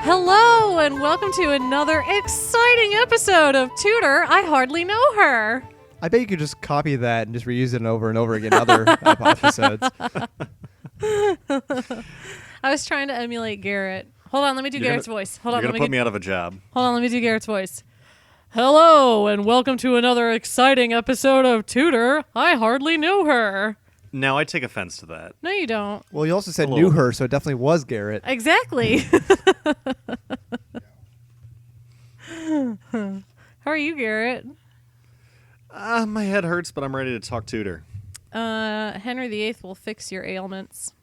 Hello, and welcome to another exciting episode of Tudor. I hardly know her. I bet you could just copy that and just reuse it over and over again in other episodes. I was trying to emulate Garrett. Hold on, let me do Garrett's voice. Hold on, You're going to put me out of a job. Hold on, let me do Garrett's voice. Hello, and welcome to another exciting episode of Tudor. I hardly know her. Now I take offense to that. No, you don't. Well, you also said knew her, so it definitely was Garrett. Exactly. How are you, Garrett? My head hurts, but I'm ready to talk Tudor. Henry VIII will fix your ailments.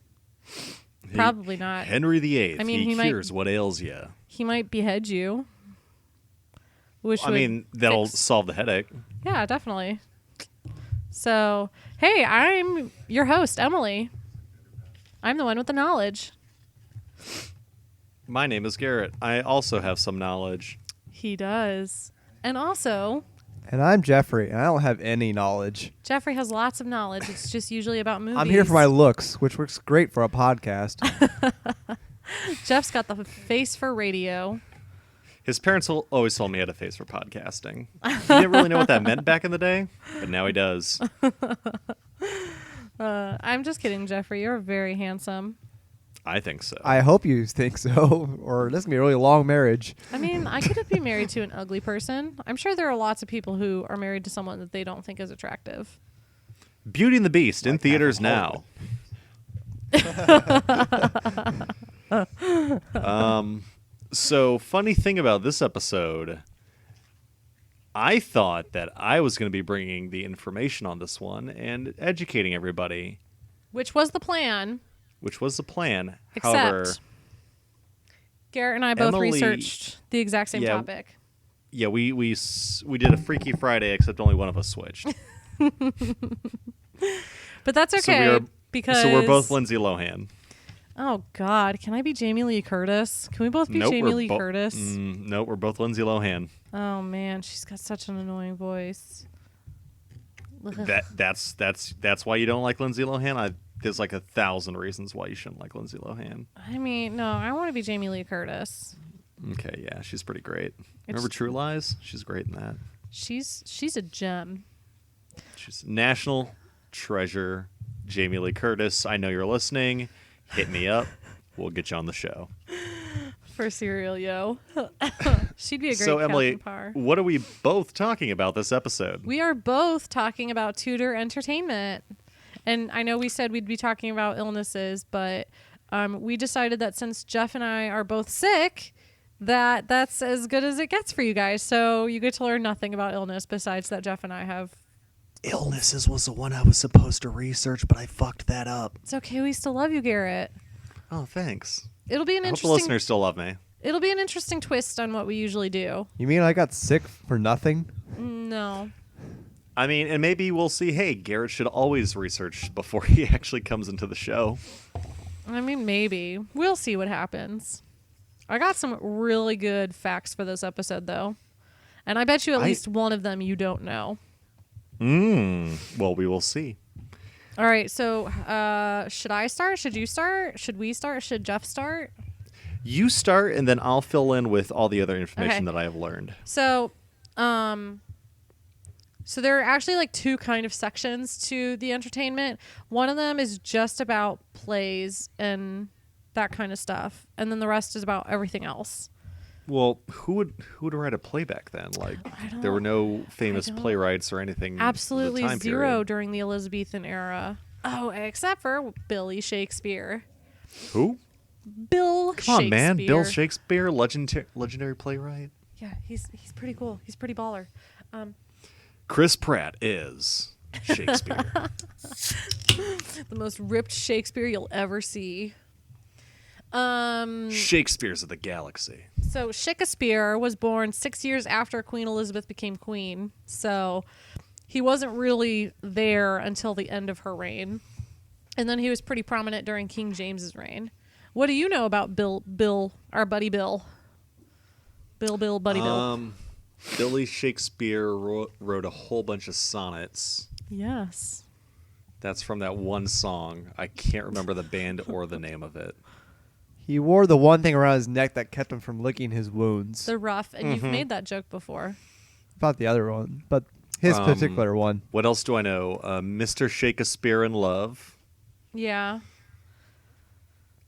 Probably not. Henry VIII. I mean, he cures what ails you. He might behead you. That'll solve the headache. Yeah, definitely. So, hey, I'm your host, Emily. I'm the one with the knowledge. My name is Garrett. I also have some knowledge. He does. And also... And I'm Jeffrey, and I don't have any knowledge. Jeffrey has lots of knowledge. It's just usually about movies. I'm here for my looks, which works great for a podcast. Jeff's got the face for radio. His parents always told me I had a face for podcasting. He didn't really know what that meant back in the day, but now he does. I'm just kidding, Jeffrey. You're very handsome. I think so. I hope you think so, or this is going to be a really long marriage. I mean, I could be married to an ugly person. I'm sure there are lots of people who are married to someone that they don't think is attractive. Beauty and the Beast in theaters now. So, funny thing about this episode, I thought that I was going to be bringing the information on this one and educating everybody. Which was the plan. Except, However, Garrett and I both Emily, researched the exact same topic. Yeah, we did a Freaky Friday, except only one of us switched. But that's okay, so we're both Lindsay Lohan. Oh, God. Can I be Jamie Lee Curtis? Can we both be Jamie Lee Curtis? Nope, we're both Lindsay Lohan. Oh, man. She's got such an annoying voice. That's why you don't like Lindsay Lohan? There's like 1,000 reasons why you shouldn't like Lindsay Lohan. I mean, no, I want to be Jamie Lee Curtis. Okay, yeah, she's pretty great. Remember True Lies? She's great in that. She's a gem. She's national treasure. Jamie Lee Curtis, I know you're listening. Hit me up. We'll get you on the show. For cereal, yo. She'd be a great So, Emily, Par. what are we both talking about this episode? We are both talking about Tudor Entertainment. And I know we said we'd be talking about illnesses, but we decided that since Jeff and I are both sick, that's as good as it gets for you guys. So you get to learn nothing about illness besides that Jeff and I have. Illnesses was the one I was supposed to research, but I fucked that up. It's okay. We still love you, Garrett. Oh, thanks. It'll be an I interesting. hope the listeners still love me. It'll be an interesting twist on what we usually do. You mean I got sick for nothing? No. I mean, and maybe we'll see, hey, Garrett should always research before he actually comes into the show. I mean, maybe. We'll see what happens. I got some really good facts for this episode, though. And I bet you at least one of them you don't know. Well, we will see. All right, so should I start? Should you start? Should we start? Should Jeff start? You start, and then I'll fill in with all the other information that I have learned. So there are actually like two kind of sections to the entertainment. One of them is just about plays and that kind of stuff, and then the rest is about everything else. Well, who would write a play back then? Like, there were no famous playwrights or anything. Absolutely time zero period. during the Elizabethan era. Oh, except for Billy Shakespeare. Who? Bill Come on, man. Shakespeare. Bill Shakespeare, legendary playwright. Yeah, he's pretty cool. He's pretty baller. Chris Pratt is Shakespeare. The most ripped Shakespeare you'll ever see. Shakespeare's of the galaxy. So Shakespeare was born 6 years after Queen Elizabeth became queen. So he wasn't really there until the end of her reign. And then he was pretty prominent during King James's reign. What do you know about Bill, our buddy Bill? Bill, buddy Bill. Billy Shakespeare wrote a whole bunch of sonnets. Yes. That's from that one song. I can't remember the band or the name of it. He wore the one thing around his neck that kept him from licking his wounds. The ruff, and you've made that joke before. About the other one, but his particular one. What else do I know? Mr. Shakespeare in Love. Yeah.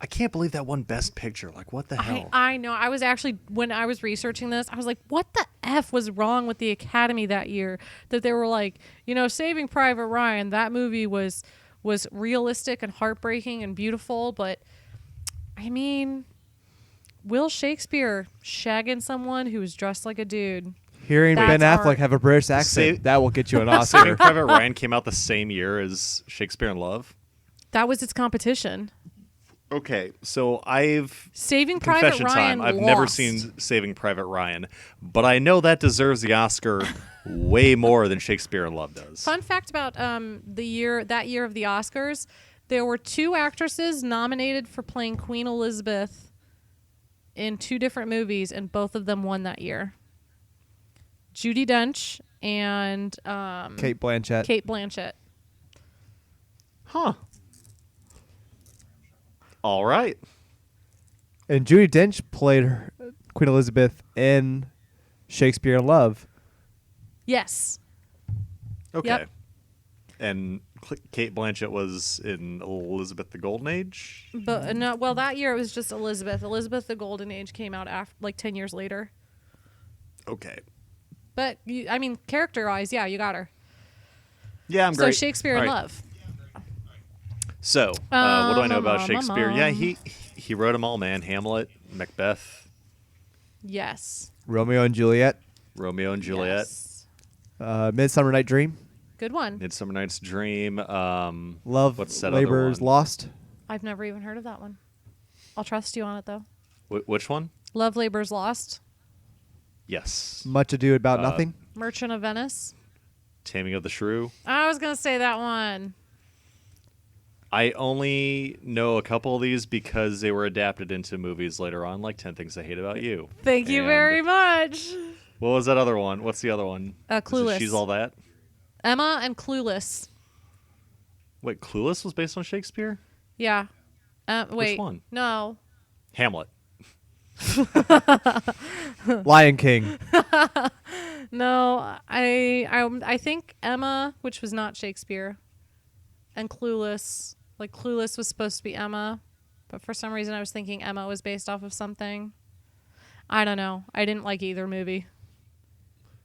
I can't believe that won Best Picture. Like, what the hell? I know. I was actually, when I was researching this, I was like, what the F was wrong with the Academy that year? That they were like, Saving Private Ryan, that movie was realistic and heartbreaking and beautiful, but, I mean, Will Shakespeare shagging someone who was dressed like a dude. Hearing Ben Affleck art. have a British accent, that will get you an Oscar. Saving Private Ryan came out the same year as Shakespeare in Love. That was its competition. Okay, so Saving Private confession Ryan time. I've lost. never seen Saving Private Ryan, but I know that deserves the Oscar way more than Shakespeare in Love does. Fun fact about that year of the Oscars, there were 2 actresses nominated for playing Queen Elizabeth in 2 different movies, and both of them won that year. Judi Dench and Kate Blanchett. Huh. All right. And Judi Dench played Queen Elizabeth in Shakespeare in Love. Yes. Okay. Yep. And Kate Blanchett was in Elizabeth the Golden Age? But no, well, that year it was just Elizabeth. Elizabeth the Golden Age came out after, like 10 years later. Okay. But character-wise, yeah, you got her. Yeah, I'm So great. Shakespeare in Love. So, what do I know about Shakespeare? Yeah, he wrote them all, man. Hamlet, Macbeth, Yes. Romeo and Juliet. Romeo and Juliet, Yes. Midsummer Night Dream. Good one. Midsummer Night's Dream. Love, what's that other Labor's one? Lost. I've never even heard of that one. I'll trust you on it, though. Which one? Love, Labor's Lost. Yes. Much Ado About Nothing. Merchant of Venice. Taming of the Shrew. I was going to say that one. I only know a couple of these because they were adapted into movies later on, like 10 Things I Hate About You. Thank you And very much. What was that other one? What's the other one? Clueless. She's All That? Emma and Clueless. Wait, Clueless was based on Shakespeare? Yeah. Wait. Which one? No. Hamlet. Lion King. No. I think Emma, which was not Shakespeare, and Clueless. Like Clueless was supposed to be Emma, but for some reason I was thinking Emma was based off of something. I don't know. I didn't like either movie.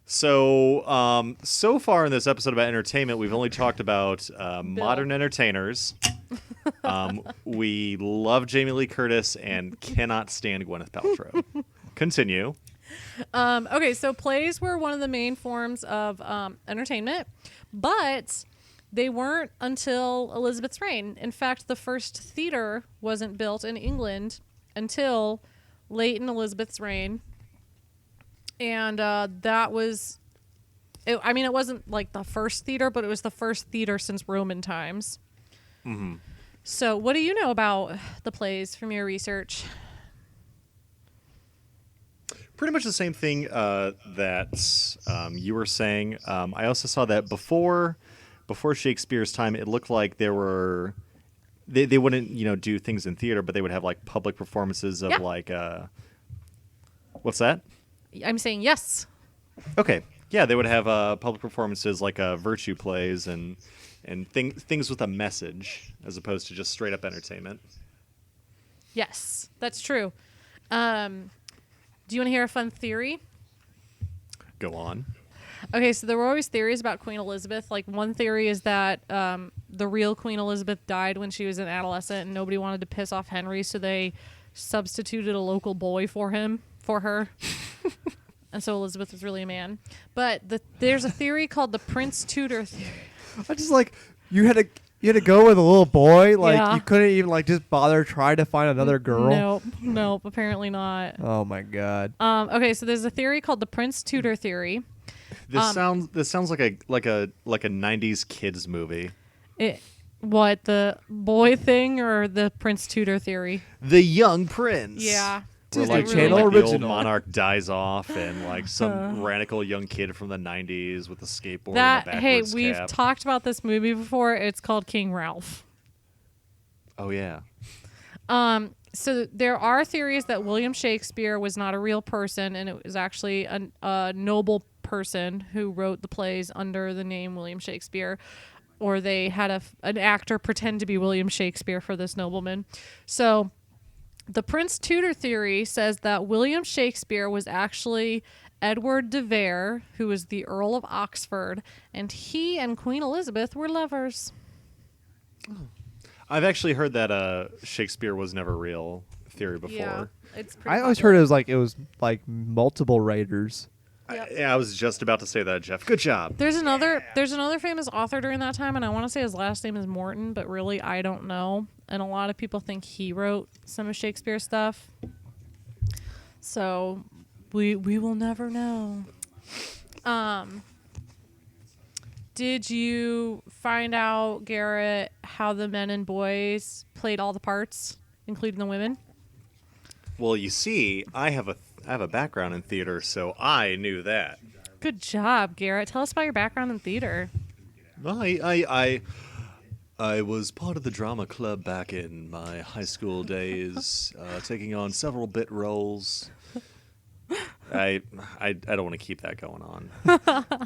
So, so far in this episode about entertainment, we've only talked about modern entertainers. We love Jamie Lee Curtis and cannot stand Gwyneth Paltrow. Continue. Okay, so plays were one of the main forms of entertainment, but they weren't until Elizabeth's reign. In fact, the first theater wasn't built in England until late in Elizabeth's reign. And that was, it wasn't like the first theater, but it was the first theater since Roman times. Mm-hmm. So what do you know about the plays from your research? Pretty much the same thing that you were saying. I also saw that before Shakespeare's time, it looked like there were they wouldn't do things in theater, but they would have like public performances of like what's that? I'm saying yes. Okay, yeah, they would have public performances like virtue plays and things with a message as opposed to just straight up entertainment. Yes, that's true. Do you want to hear a fun theory? Go on. Okay, so there were always theories about Queen Elizabeth. Like one theory is that the real Queen Elizabeth died when she was an adolescent and nobody wanted to piss off Henry, so they substituted a local boy for her. And so Elizabeth was really a man. But there's a theory called the Prince Tudor theory. I just like you had to go with a little boy. Like Yeah. you couldn't even like just bother trying to find another girl. Nope, apparently not. Oh my god. Okay, so there's a theory called the Prince Tudor theory. This sounds like a 90s kids movie. What, the boy thing or the Prince Tudor theory? The Young Prince. Yeah. Where Disney like, Channel the old original. monarch dies off and like some radical young kid from the 90s with a skateboard That and a hey, backwards we've cap. talked about this movie before. It's called King Ralph. Oh yeah. So there are theories that William Shakespeare was not a real person, and it was actually a noble person who wrote the plays under the name William Shakespeare, or they had an actor pretend to be William Shakespeare for this nobleman. So the Prince Tudor theory says that William Shakespeare was actually Edward de Vere, who was the Earl of Oxford, and he and Queen Elizabeth were lovers. I've actually heard that Shakespeare was never real theory before. Yeah, it's pretty I always popular. heard it was like multiple writers. Yep. I was just about to say that, Jeff. Good job. There's another famous author during that time, and I want to say his last name is Morton, but really I don't know. And a lot of people think he wrote some of Shakespeare's stuff. So we will never know. Did you find out, Garrett, how the men and boys played all the parts, including the women? Well, you see, I have a background in theater, so I knew that. Good job, Garrett. Tell us about your background in theater. I was part of the drama club back in my high school days, taking on several bit roles. I don't want to keep that going on.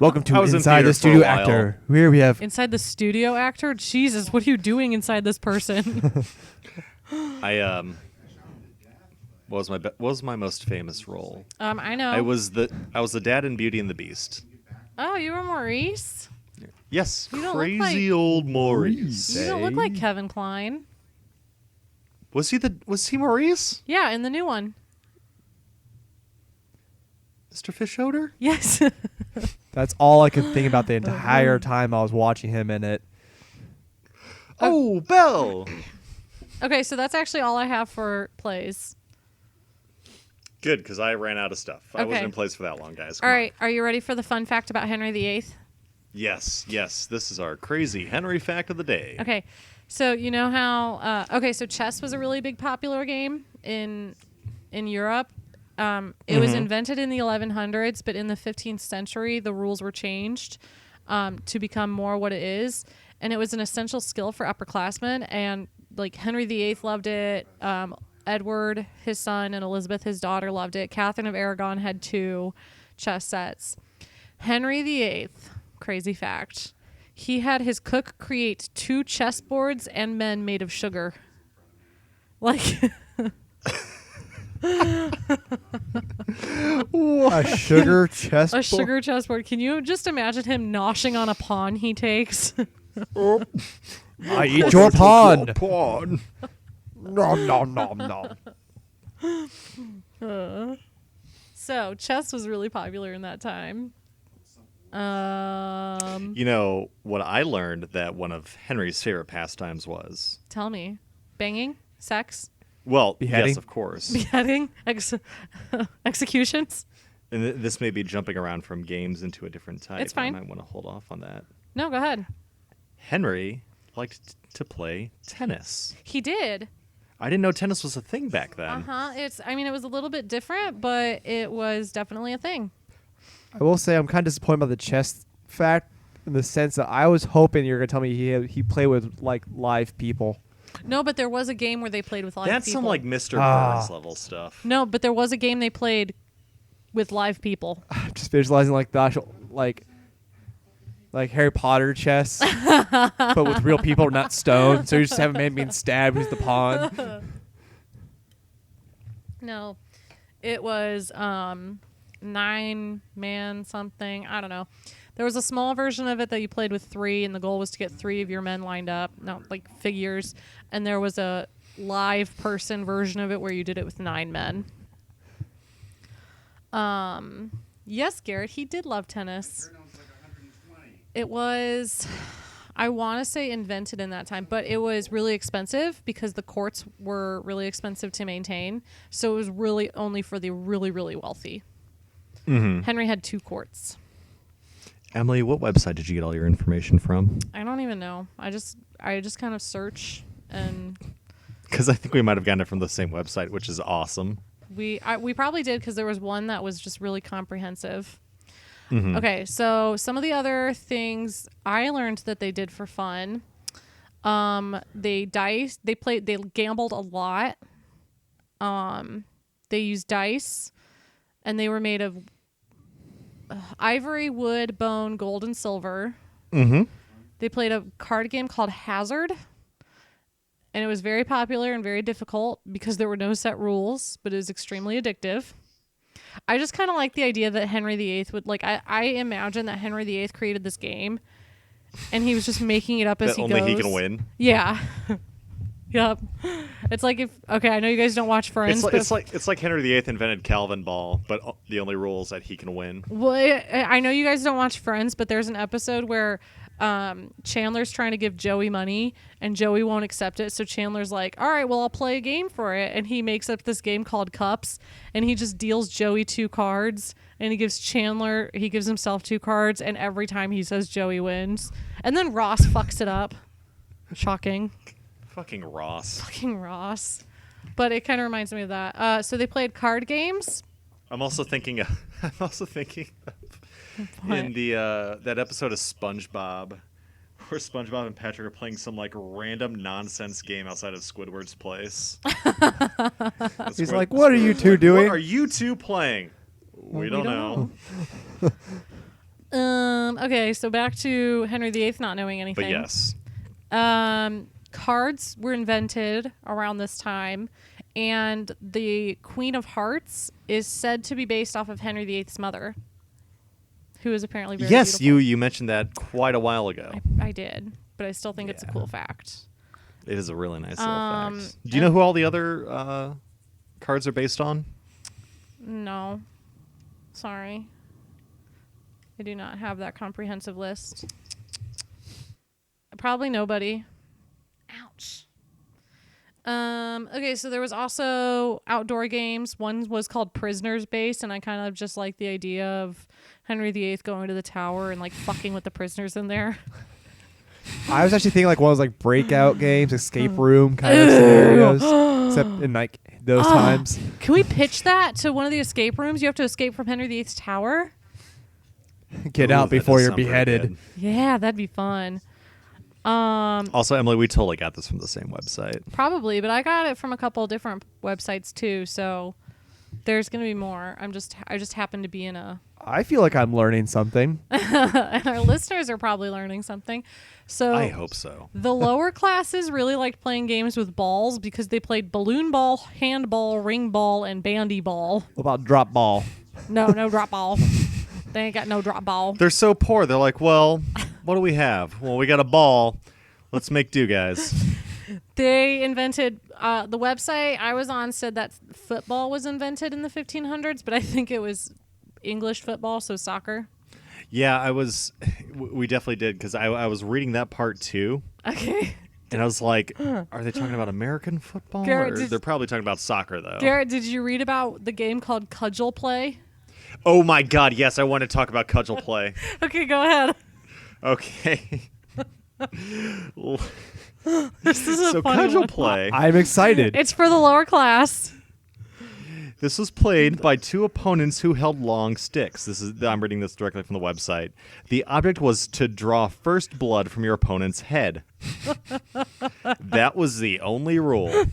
Welcome I to was in Inside theater the for a Studio while. Actor. Here we have Inside the studio actor? Jesus, what are you doing inside this person? What was my most famous role? I know. I was the dad in Beauty and the Beast. Oh, you were Maurice? Yes, You don't look crazy old Maurice. You don't look like Kevin Kline. Was he Maurice? Yeah, in the new one. Mr. Fishoder? Yes. That's all I could think about the entire time I was watching him in it. Oh, Belle. Okay, so that's actually all I have for plays. Good, because I ran out of stuff. I Okay. wasn't in place for that long, guys. All Come right, are you ready for the fun fact about Henry VIII? on. Yes. This is our crazy Henry fact of the day. Okay, so you know how... so chess was a really big popular game in Europe. It was invented in the 1100s, but in the 15th century, the rules were changed to become more what it is. And it was an essential skill for upperclassmen. And like Henry VIII loved it. Edward, his son, and Elizabeth, his daughter, loved it. Catherine of Aragon had 2 chess sets. Henry VIII, crazy fact, he had his cook create 2 chessboards and men made of sugar. Like... A sugar chest. A sugar chessboard. Can you just imagine him noshing on a pawn he takes? I eat your pawn. No. So chess was really popular in that time. You know, what I learned that one of Henry's favorite pastimes was... Tell me. Banging? Sex? Well, Beheading? yes, of course. Beheading? Executions? And this may be jumping around from games into a different type. It's fine. I might want to hold off on that. No, go ahead. Henry liked to play tennis. He did. I didn't know tennis was a thing back then. It was a little bit different, but it was definitely a thing. I will say I'm kind of disappointed by the chess fact in the sense that I was hoping you were going to tell me he played with like live people. No, but there was a game where they played with live That's people. some like Mr. Burns level stuff. No, but there was a game they played with live people. I'm just visualizing like the actual like Harry Potter chess, but with real people, not stone. So you just have a man being stabbed who's the pawn. No, it was 9-man something. I don't know. There was a small version of it that you played with 3, and the goal was to get 3 of your men lined up, not like figures. And there was a live person version of it where you did it with 9 men. Yes, Garrett, he did love tennis. It was, I want to say invented in that time, but it was really expensive because the courts were really expensive to maintain. So it was really only for the really, really wealthy. Mm-hmm. Henry had 2 courts. Emily, what website did you get all your information from? I don't even know. I just kind of search, and Because I think we might have gotten it from the same website, which is awesome. we probably did because there was one that was just really comprehensive. Mm-hmm. Okay, so some of the other things I learned that they did for fun, they gambled a lot. They used dice, and they were made of ivory, wood, bone, gold, and silver. Mm-hmm. They played a card game called Hazard, and it was very popular and very difficult because there were no set rules, but it was extremely addictive. I just kind of like the idea that Henry VIII would, like, I imagine that Henry VIII created this game, and he was just making it up as That he only goes. he can win. Yeah. Yep. It's like I know you guys don't watch Friends. It's like Henry VIII invented Calvin Ball, but the only rule is that he can win. Well, I know you guys don't watch Friends, but there's an episode where Chandler's trying to give Joey money, and Joey won't accept it. So Chandler's like, all right, well, I'll play a game for it. And he makes up this game called Cups, and he just deals Joey 2 cards, and he gives himself 2 cards, and every time he says Joey wins. And then Ross fucks it up. Shocking. Fucking Ross. Fucking Ross. But it kind of reminds me of that. So they played card games. I'm also thinking of What? in the that episode of SpongeBob, where SpongeBob and Patrick are playing some like random nonsense game outside of Squidward's place. He's like, "What are you two doing? What are you two playing?" We don't know. Okay, so back to Henry VIII not knowing anything. But yes. Cards were invented around this time, and the Queen of Hearts is said to be based off of Henry VIII's mother, who is apparently very Yes, beautiful. you mentioned that quite a while ago. I did, but I still think it's a cool fact. It is a really nice little fact. Do you know who all the other cards are based on? No. Sorry. I do not have that comprehensive list. Probably nobody. Ouch. Okay, so there was also outdoor games. One was called Prisoner's Base, and I kind of just like the idea of Henry VIII going to the tower and like fucking with the prisoners in there. I was actually thinking like one of those like breakout games, escape room kind of scenarios, except in like those times. Can we pitch that to one of the escape rooms? You have to escape from Henry VIII's tower? Get Ooh, out that before does you're sound pretty beheaded. good. Yeah, that'd be fun. Also, Emily, we totally got this from the same website. Probably, but I got it from a couple different websites too, so there's gonna be more. I just happen to be in a I feel like I'm learning something. and our listeners are probably learning something. So I hope so. the lower classes really liked playing games with balls because they played balloon ball, handball, ring ball, and bandy ball. What about drop ball? No drop ball. They ain't got no drop ball. They're so poor. They're like, well, what do we have? Well, we got a ball. Let's make do, guys. They invented the website I was on said that football was invented in the 1500s, but I think it was English football, so soccer. Yeah, we definitely did, because I was reading that part too. Okay. And I was like, are they talking about American football? Garrett, Or they're probably talking about soccer, though. Garrett, did you read about the game called Cudgel Play? Oh, my God. Yes, I want to talk about cudgel play. Okay, go ahead. Okay. This is a So funny cudgel one. play. I'm excited. It's for the lower class. This was played by two opponents who held long sticks. I'm reading this directly from the website. The object was to draw first blood from your opponent's head. That was the only rule.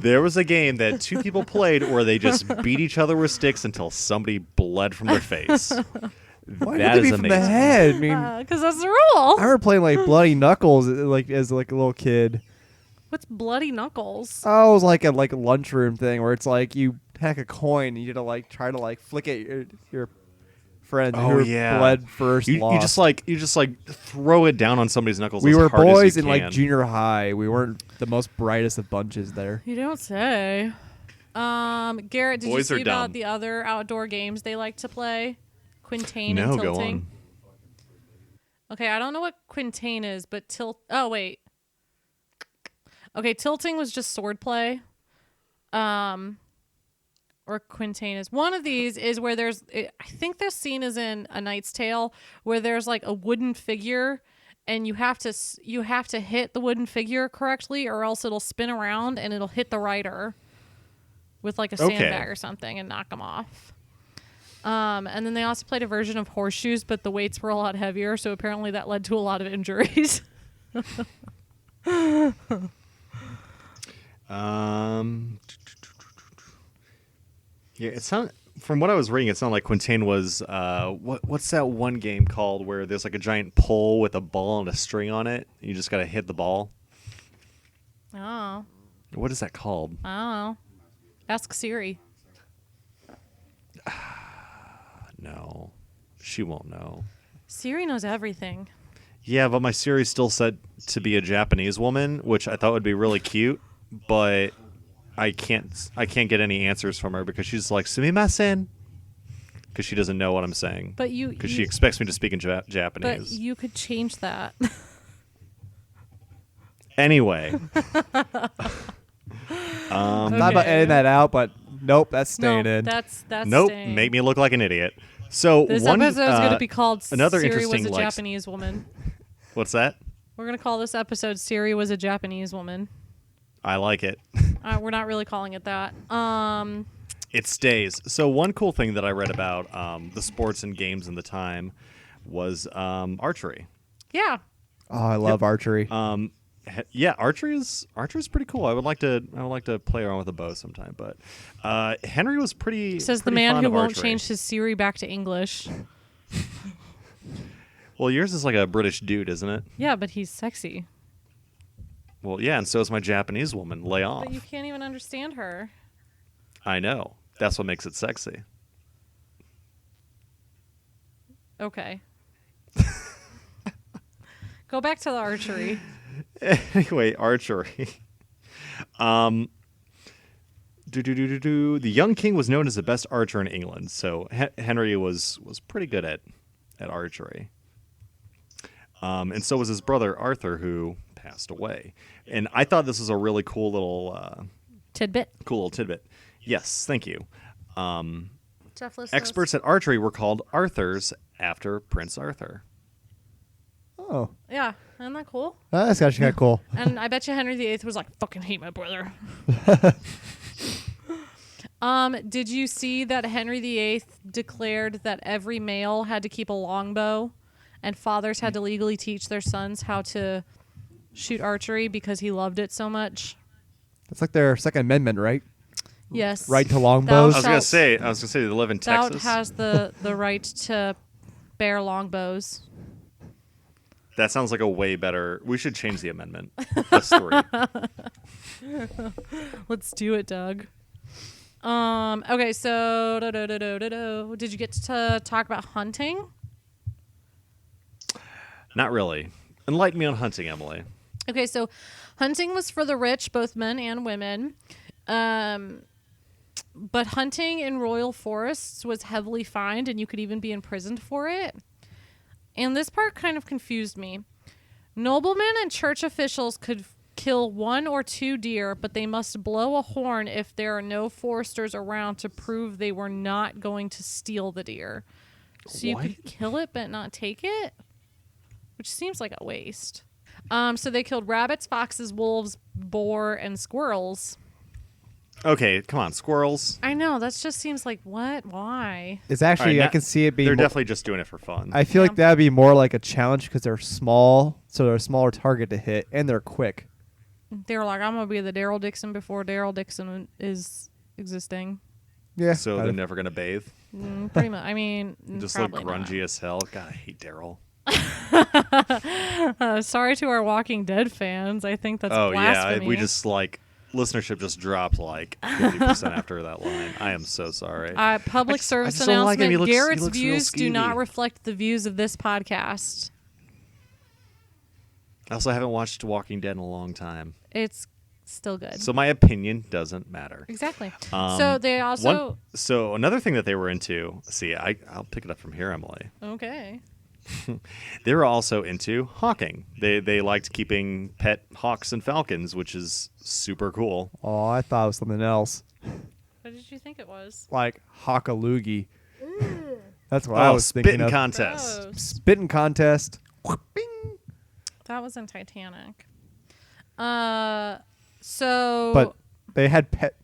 There was a game that two people played where they just beat each other with sticks until somebody bled from their face. Why That would it is be from the amazing. head? I mean, Because that's the rule. I remember playing like Bloody Knuckles like as like a little kid. What's Bloody Knuckles? Oh, it was like a lunchroom thing where it's like you pack a coin and you gotta like try to like flick at your friends Oh, who yeah. bled first. You just like throw it down on somebody's knuckles. we as were hard as boys you in like can. junior high. We weren't the most brightest of bunches there. You don't say. Garrett, did Boys you are see about dumb. the other outdoor games they like to play? Quintain No, and go tilting. on. Okay, I don't know what quintain is, but oh wait. Okay, tilting was just swordplay. Or quintain is one of these is where I think this scene is in A Knight's Tale where there's like a wooden figure and you have to hit the wooden figure correctly or else it'll spin around and it'll hit the rider with like a sandbag or something and knock them off. And then they also played a version of horseshoes, but the weights were a lot heavier, so apparently that led to a lot of injuries. Yeah, it sound from what I was reading, it sounded like Quintain was what's that one game called where there's like a giant pole with a ball and a string on it? You just gotta hit the ball. Oh. What is that called? I don't know. Ask Siri. No, she won't know. Siri knows everything. Yeah, but my Siri's still said to be a Japanese woman, which I thought would be really cute, but I can't get any answers from her because she's like sumimasen, because she doesn't know what I'm saying. But because she expects me to speak in Japanese. But you could change that. Anyway, Not about editing that out, but nope, that's staying no, in. that's nope, staying. make me look like an idiot. So This one episode is going to be called another Siri was interesting a like Japanese woman. what's that? We're going to call this episode Siri was a Japanese woman. I like it. We're not really calling it that. It stays. So one cool thing that I read about the sports and games in the time was archery. Yeah. Oh, I love archery. Yeah, archery's pretty cool. I would like to play around with a bow sometime. But Henry was pretty. Says the pretty man fond who of won't archery. change his Siri back to English. Well, yours is like a British dude, isn't it? Yeah, but he's sexy. Well, yeah, and so is my Japanese woman. Lay off. But you can't even understand her. I know. That's what makes it sexy. Okay. Go back to the archery. Anyway, archery. The young king was known as the best archer in England, so Henry was pretty good at archery. And so was his brother Arthur, who passed away. And I thought this was a really cool little Tidbit. Yes, thank you. Jeff listens. Experts at archery were called Arthurs after Prince Arthur. Oh, Yeah, isn't that cool? that's actually kind of cool. And I bet you Henry VIII was like, fucking hate my brother. Did you see that Henry VIII declared that every male had to keep a longbow and fathers had to legally teach their sons how to shoot archery because he loved it so much? That's like their Second Amendment, right? Yes. Right to longbows. I was gonna say they live in Thou Texas. has the right to bear longbows. That sounds like a way better. We should change the amendment. That's 3. Let's do it, Doug. Okay, so did you get to talk about hunting? Not really. Enlighten me on hunting, Emily. Okay, so hunting was for the rich, both men and women. But hunting in royal forests was heavily fined, and you could even be imprisoned for it. And this part kind of confused me. Noblemen and church officials could kill 1 or 2 deer, but they must blow a horn if there are no foresters around to prove they were not going to steal the deer. So you could kill it but not take it, which seems like a waste. So they killed rabbits, foxes, wolves, boar, and squirrels. Okay, come on, squirrels. I know, that just seems like, what? Why? It's actually, All right, I can see it being. They're more, definitely just doing it for fun. I feel Yeah. like that would be more like a challenge because they're small, so they're a smaller target to hit, and they're quick. They were like, I'm going to be the Daryl Dixon before Daryl Dixon is existing. Yeah. so they're never gonna bathe. Pretty much. I mean, Just look probably grungy as hell. God, I hate Daryl. not. Sorry to our Walking Dead fans. I think that's Oh blasphemy. yeah, we just like listenership just dropped like 50% after that line. I am so sorry. Public I service just don't like him. announcement. He looks Garrett's real views do not skeevy. reflect the views of this podcast. I also haven't watched Walking Dead in a long time, It's still good. so my opinion doesn't matter. Exactly. So they also... So another thing that they were into. See, I'll pick it up from here, Emily. Okay. They were also into hawking. They liked keeping pet hawks and falcons, which is super cool. Oh, I thought it was something else, What did you think it was? like hockaloogie. That's what I was thinking spitting of. contest. Gross. Spitting contest. Bing. That was in Titanic. So... But they had pet,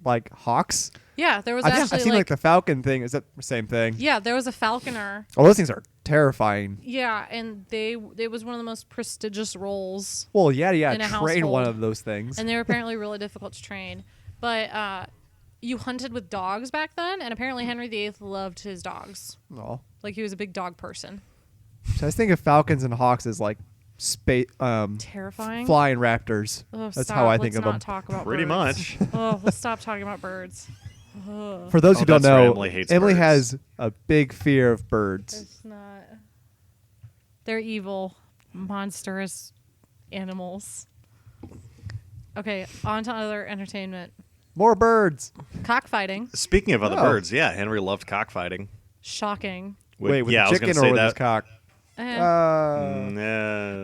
like hawks. yeah, there was I've actually seen like the falcon thing. Is that the same thing? Yeah, there was a falconer. Oh, those things are terrifying. Yeah, and it was one of the most prestigious roles. Well, In yeah, a train one household. of those things. And they were apparently really difficult to train. But you hunted with dogs back then, and apparently Henry VIII loved his dogs. Oh. Like, he was a big dog person. So I was thinking falcons and hawks is like Terrifying. flying raptors. Oh, That's stop. how I Let's think of not them. talk about Pretty birds. much. Oh, let's stop talking about birds. For those who don't that's right, know, Emily hates Emily birds. has a big fear of birds. It's not. They're evil, monstrous animals. Okay, on to other entertainment. More birds. Cockfighting. Speaking of other Oh. birds, yeah, Henry loved cockfighting. Shocking. Wait, with yeah, the I was chicken gonna say or with his that. cock?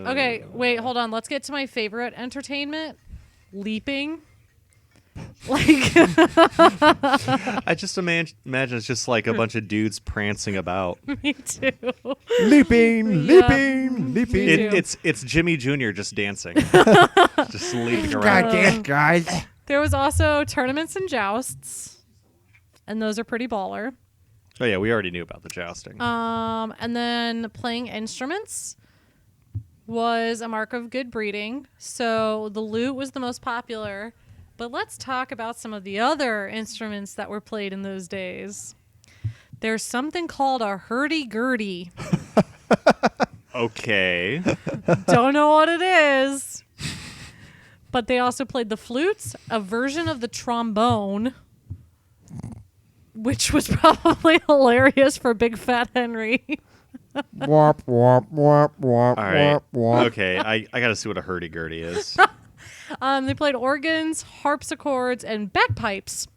Okay, wait, hold on. Let's get to my favorite entertainment. Leaping. Like, I just imagine it's just like a bunch of dudes prancing about. me too. Leaping, Yeah. leaping, leaping. Me too. It's Jimmy Jr. just dancing, just leaping around. guys. There was also tournaments and jousts, and those are pretty baller. Oh yeah, we already knew about the jousting. And then playing instruments was a mark of good breeding. So the lute was the most popular. But let's talk about some of the other instruments that were played in those days. There's something called a hurdy-gurdy. Okay. Don't know what it is. But they also played the flutes, a version of the trombone, which was probably hilarious for Big Fat Henry. Womp, womp, womp, womp, All right. womp, womp. Okay, I got to see what a hurdy-gurdy is. They played organs, harpsichords, and bagpipes.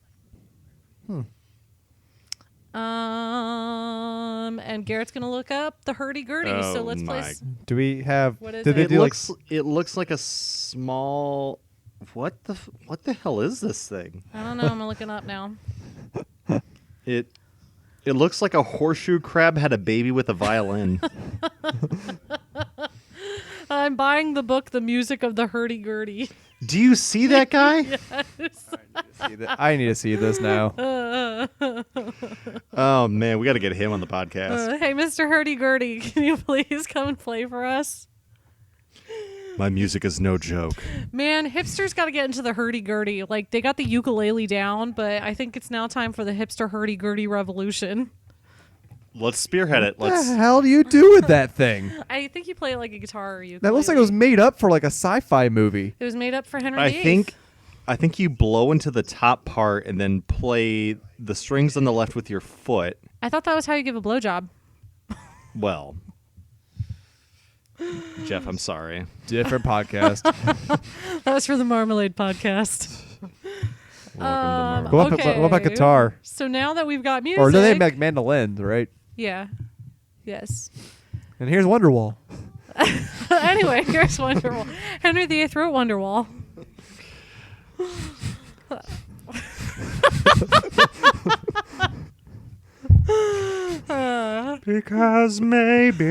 And Garrett's gonna look up the hurdy-gurdy. So Oh let's play. my- Do we have? What is did they it? do like? It looks like a small. What the hell is this thing? I don't know. I'm looking up now. It looks like a horseshoe crab had a baby with a violin. I'm buying the book, The Music of the Hurdy-Gurdy. Do you see that guy? I need to see this now. Oh man, we got to get him on the podcast. Hey, Mr. Hurdy-Gurdy, can you please come and play for us? My music is no joke. Man, hipsters got to get into the hurdy-gurdy. Like, they got the ukulele down, but I think it's now time for the hipster hurdy-gurdy revolution. Let's spearhead it. What the Let's. hell do you do with that thing? I think you play it like a guitar or ukulele. That looks like it was made up for like a sci-fi movie. It was made up for Henry I VIII. think you blow into the top part and then play the strings on the left with your foot. I thought that was how you give a blowjob. Well, Jeff, I'm sorry. Different podcast. That was for the Marmalade podcast. Welcome to What Marvel. about, what about guitar? So now that we've got music. Or do they make mandolins, right? Yeah. Yes. And here's Wonderwall. Anyway, here's Wonderwall. Henry VIII wrote Wonderwall. Because maybe.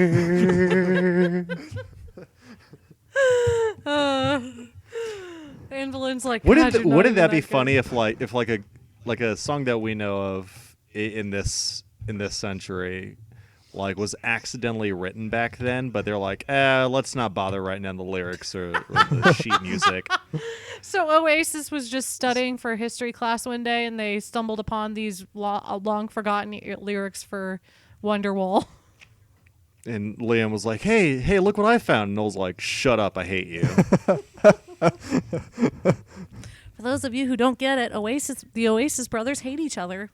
Anne Boleyn's like, Wouldn't "God, you're not wouldn't even that be good." funny if a song that we know of in this century was accidentally written back then, but they're like, let's not bother writing down the lyrics or the sheet music. So Oasis was just studying for a history class one day, and they stumbled upon these long forgotten lyrics for Wonderwall. And Liam was like, hey, look what I found. And Noel's like, shut up, I hate you. For those of you who don't get it, the Oasis brothers hate each other.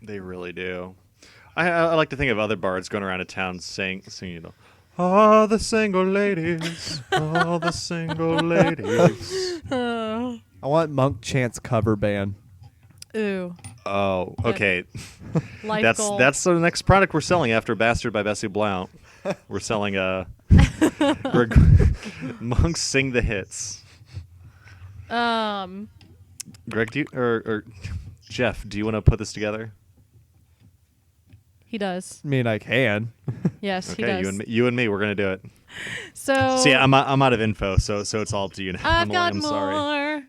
They really do. I like to think of other bards going around a town singing, all the single ladies, all the single ladies. I want Monk Chant's cover band. Ooh. Oh, okay. Life goal. That's the next product we're selling after Bastard by Bessie Blount. We're selling Monks Sing the Hits. Greg, or Jeff, do you want to put this together? He does. I mean, I can. Yes, he Okay, does. you and me, we're gonna do it. So See, I'm out of info, so it's all up to you now. I've Emily, got I'm more. sorry.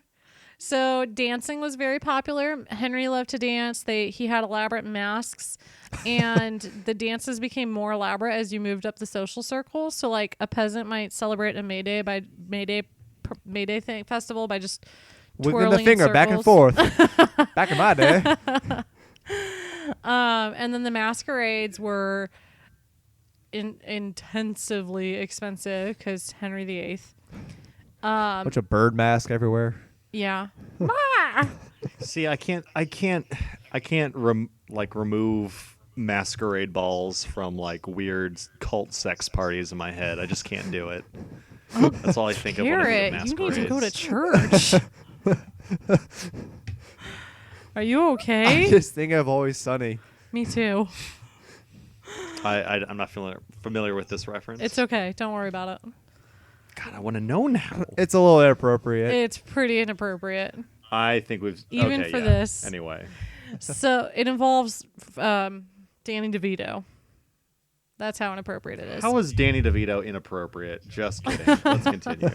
So dancing was very popular. Henry loved to dance. He had elaborate masks, and the dances became more elaborate as you moved up the social circle. So like a peasant might celebrate a May Day festival by just Wiggling the twirling in finger back and circles. forth. Back in my day. And then the masquerades were intensively expensive because Henry VIII. Bunch of bird mask everywhere. Yeah. See, I can't remove masquerade balls from like weird cult sex parties in my head. I just can't do it. That's all I think of when I think of Garrett, you need to go to masquerades. church. Are you okay? I just think of Always Sunny. Me too. I'm not familiar with this reference. It's okay. Don't worry about it. God, I want to know now. It's a little inappropriate. It's pretty inappropriate. I think we've Even okay, for yeah. this. Anyway, So it involves Danny DeVito. That's how inappropriate it is. how is Danny DeVito inappropriate? Just kidding. Let's continue.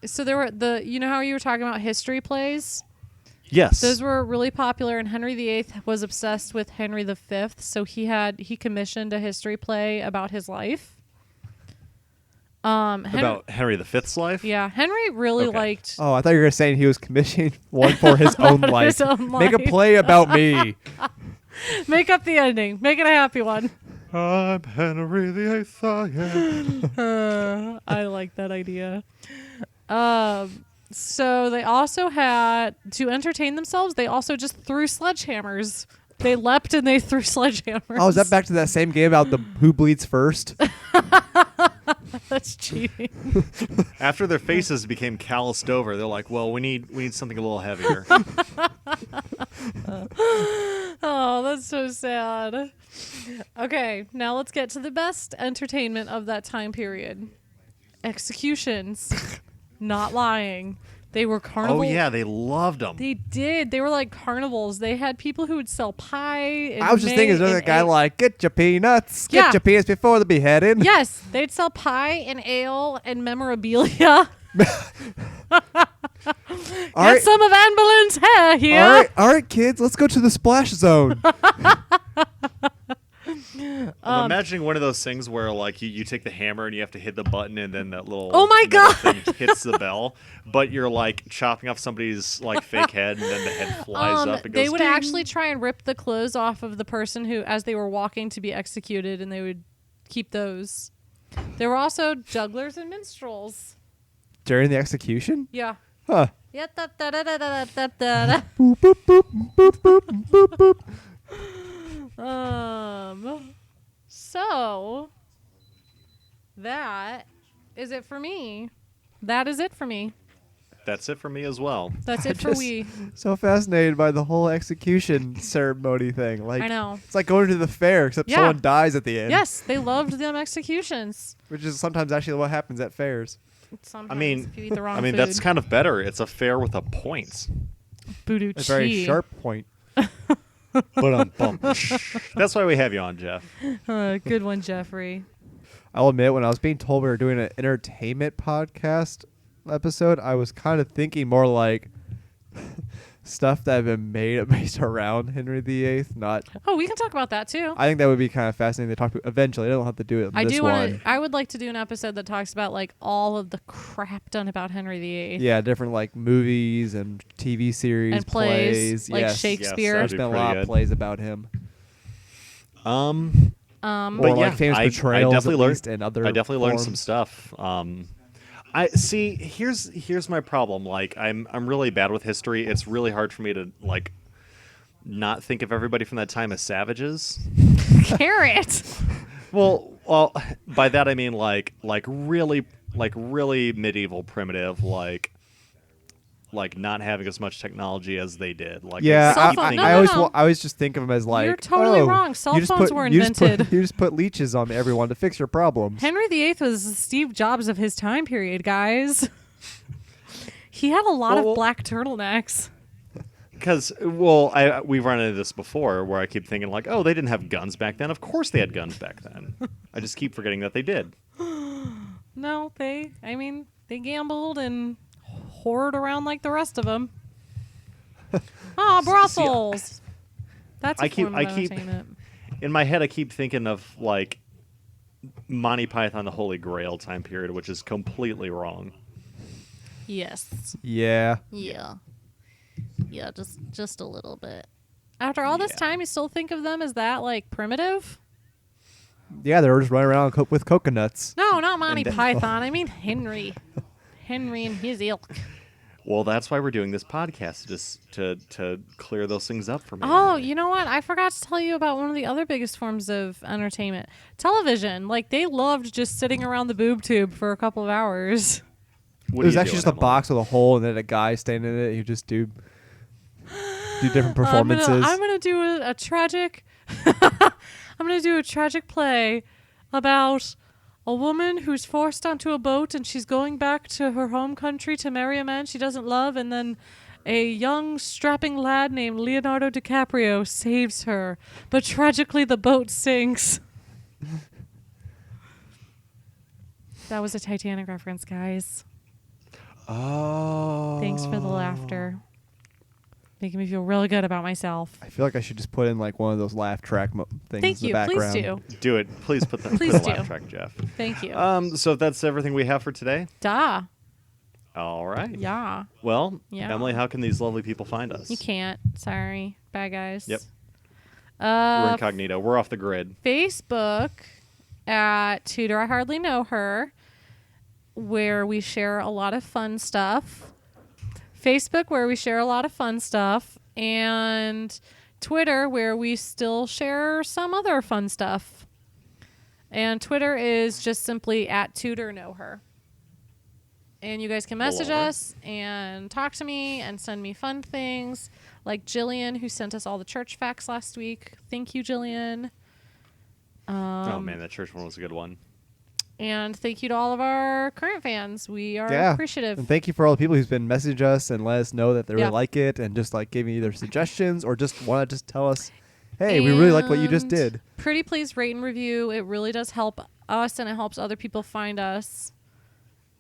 So there were you know how you were talking about history plays? Yes. Those were really popular, and Henry VIII was obsessed with Henry V. So he commissioned a history play about his life. About Henry V's life? Yeah, Henry really Okay. liked. Oh, I thought you were saying he was commissioning one for his own life. his own Make a life. play about me. Make up the ending. Make it a happy one. I'm Henry VIII. I like that idea. So they also had, to entertain themselves, they also just threw sledgehammers. They leapt and they threw sledgehammers. Oh, is that back to that same game about the who bleeds first? That's cheating. After their faces became calloused over, they're like, "Well, we need something a little heavier." Oh, that's so sad. Okay, now let's get to the best entertainment of that time period. Executions. Not lying. They were carnival. Oh yeah, they loved them. They did. They were like carnivals. They had people who would sell pie. And I was just thinking, there's a guy like, get your peanuts. Yeah. Get your peanuts before the beheading. Yes, they'd sell pie and ale and memorabilia. All Get right. some of Anne Boleyn's hair here. All right, kids, let's go to the splash zone. I'm imagining one of those things where like you take the hammer and you have to hit the button and then that little Oh my metal God. thing hits the bell, but you're like chopping off somebody's like fake head and then the head flies up and goes. They would ding. actually try and rip the clothes off of the person who, as they were walking to be executed, and they would keep those. There were also jugglers and minstrels. During the execution? Yeah. Huh. Yeah. Da, da, da, da, da, da, da. Boop, boop, boop, boop, boop, boop, boop. So that is it for me. That is it for me. That's it for me as well. That's it for Just we. So fascinated by the whole execution ceremony thing. Like, I know. It's like going to the fair, except Yeah. someone dies at the end. Yes, they loved them executions. Which is sometimes actually what happens at fairs. Sometimes I mean, if you eat the wrong food. that's kind of better. It's a fair with a point. Voodoo A very chi. sharp point. That's why we have you on, Jeff. Good one, Jeffrey. I'll admit, when I was being told we were doing an entertainment podcast episode, I was kind of thinking more like stuff that had been made based around Henry VIII. Not. Oh, we can talk about that too. I think that would be kind of fascinating to talk to. Eventually, I don't have to do it. In I this do one. want to. I would like to do an episode that talks about like all of the crap done about Henry VIII. Yeah, different like movies and TV series, And plays, like yes. Shakespeare. Yes, There's been a pretty lot good. of plays about him. But Or like famous portrayals, at least, and other I definitely learned some forms. stuff. I see. Here's my problem. Like, I'm really bad with history. It's really hard for me to like not think of everybody from that time as savages. Carrot. Well, by that I mean like really medieval, primitive, like not having as much technology as they did. Like, Yeah, Cell phone- no, no. I always just think of them as like, You're totally oh, wrong. Cell you just phones put- were you just put- invented. You just put leeches on everyone to fix your problems. Henry VIII was the Steve Jobs of his time period, guys. He had a lot Well- of black turtlenecks. Because we've run into this before where I keep thinking like, oh, they didn't have guns back then. Of course they had guns back then. I just keep forgetting that they did. No, they gambled and whored around like the rest of them. Ah, brothels. That's a form of entertainment. In my head, I keep thinking of like Monty Python, the Holy Grail time period, which is completely wrong. Yes. Yeah. Yeah. Yeah, just a little bit. After all this time, you still think of them as that, like, primitive? Yeah, they were just running around with coconuts. No, not Monty Python. I mean Henry. Henry and his ilk. Well, that's why we're doing this podcast, just to clear those things up for me. Oh, you know what? I forgot to tell you about one of the other biggest forms of entertainment. Television. Like, they loved just sitting around the boob tube for a couple of hours. It was actually just a box with a hole and then a guy standing in it. You just do different performances. I'm gonna do a tragic. I'm gonna do a tragic play about a woman who's forced onto a boat and she's going back to her home country to marry a man she doesn't love, and then a young strapping lad named Leonardo DiCaprio saves her, but tragically the boat sinks. That was a Titanic reference, guys. Oh. Thanks for the laughter. Making me feel really good about myself. I feel like I should just put in like one of those laugh track things Thank in you. the background. Please do. Do it. Please put the, Please put the do. laugh track, Jeff. Thank you. So if that's everything we have for today. Duh. All right. Yeah. Well, Yeah. Emily, how can these lovely people find us? You can't. Sorry. Bye, guys. Yep. We're incognito. We're off the grid. Facebook at Tudor I Hardly Know Her, where we share a lot of fun stuff. Facebook, where we share a lot of fun stuff. And Twitter, where we still share some other fun stuff. And Twitter is just simply at Tudor Know Her. And you guys can message us and talk to me and send me fun things, like Jillian, who sent us all the church facts last week. Thank you, Jillian. Oh, man, that church one was a good one. And thank you to all of our current fans. We are appreciative. And thank you for all the people who's been messaging us and let us know that they really like it and just like giving either suggestions or just want to just tell us, hey, we really like what you just did. Pretty please rate and review. It really does help us and it helps other people find us.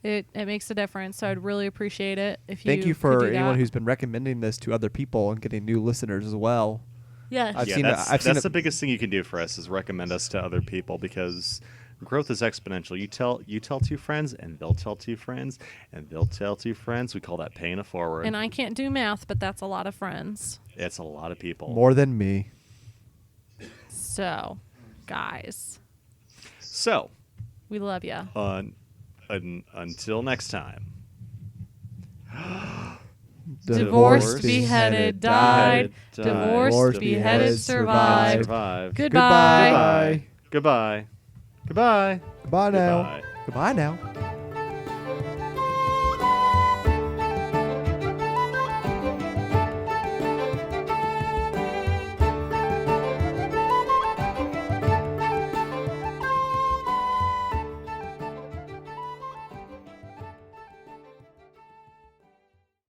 It makes a difference, so I'd really appreciate it if you Thank you could for do anyone that. who's been recommending this to other people and getting new listeners as well. Yes. That's the biggest thing you can do for us is recommend us to other people, because growth is exponential. You tell two friends, and they'll tell two friends, and they'll tell two friends. We call that paying it forward. And I can't do math, but that's a lot of friends. It's a lot of people. More than me. So, guys. So. We love you. Until next time. Divorced, beheaded, died. Divorced, beheaded, survived. Goodbye. Goodbye. Goodbye. Goodbye. Goodbye now. Goodbye now.